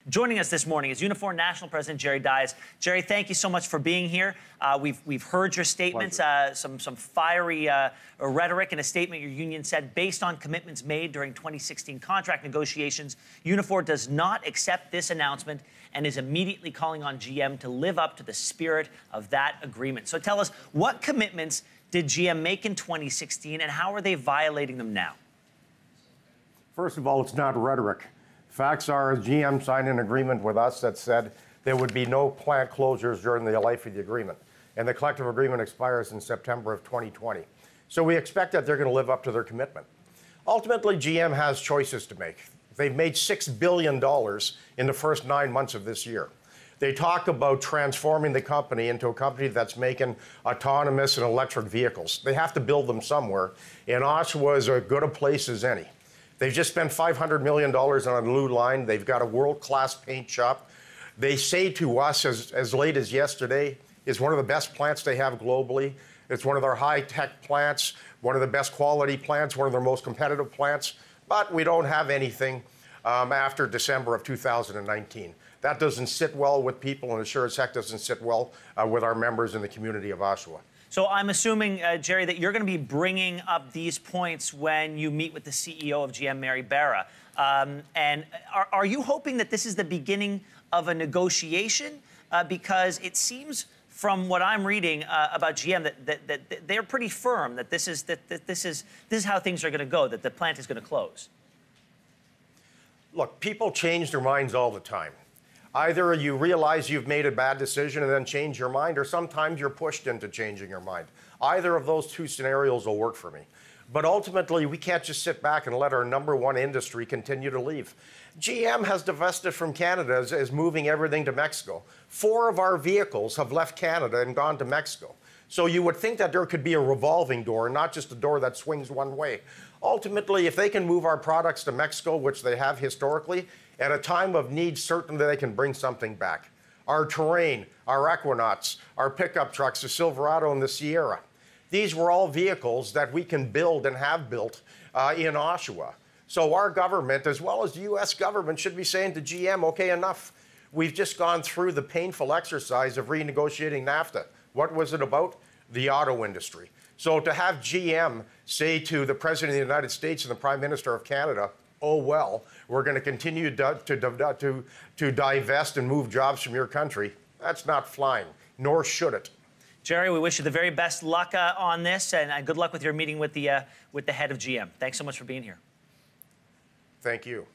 Joining us this morning is Unifor National President Jerry Dias. Jerry, thank you so much for being here. We've heard your statements, some fiery rhetoric in a statement your union said, based on commitments made during 2016 contract negotiations, Unifor does not accept this announcement and is immediately calling on GM to live up to the spirit of that agreement. So tell us, what commitments did GM make in 2016 and how are they violating them now? First of all, it's not rhetoric. Facts are, GM signed an agreement with us that said there would be no plant closures during the life of the agreement. And the collective agreement expires in September of 2020. So we expect that they're going to live up to their commitment. Ultimately, GM has choices to make. They've made $6 billion in the first 9 months of this year. They talk about transforming the company into a company that's making autonomous and electric vehicles. They have to build them somewhere, and Oshawa is as good a place as any. They've just spent $500 million on a new line. They've got a world-class paint shop. They say to us, as late as yesterday, it's one of the best plants they have globally. It's one of their high-tech plants, one of the best quality plants, one of their most competitive plants. But we don't have anything after December of 2019. That doesn't sit well with people, and it sure as heck doesn't sit well with our members in the community of Oshawa. So I'm assuming, Jerry, that you're going to be bringing up these points when you meet with the CEO of GM, Mary Barra. And are you hoping that this is the beginning of a negotiation? Because it seems, from what I'm reading about GM, that they're pretty firm that this is how things are going to go, that the plant is going to close. Look, people change their minds all the time. Either you realize you've made a bad decision and then change your mind, or sometimes you're pushed into changing your mind. Either of those two scenarios will work for me. But ultimately, we can't just sit back and let our #1 industry continue to leave. GM has divested from Canada as moving everything to Mexico. 4 of our vehicles have left Canada and gone to Mexico. So you would think that there could be a revolving door, not just a door that swings one way. Ultimately, if they can move our products to Mexico, which they have historically, at a time of need, certainly they can bring something back. Our Terrain, our Equinox, our pickup trucks, the Silverado and the Sierra. These were all vehicles that we can build and have built in Oshawa. So our government, as well as the U.S. government, should be saying to GM, okay, enough. We've just gone through the painful exercise of renegotiating NAFTA. What was it about? The auto industry. So to have GM say to the President of the United States and the Prime Minister of Canada, oh, well, we're going to continue to divest and move jobs from your country, that's not flying, nor should it. Jerry, we wish you the very best luck on this, and good luck with your meeting with the head of GM. Thanks so much for being here. Thank you.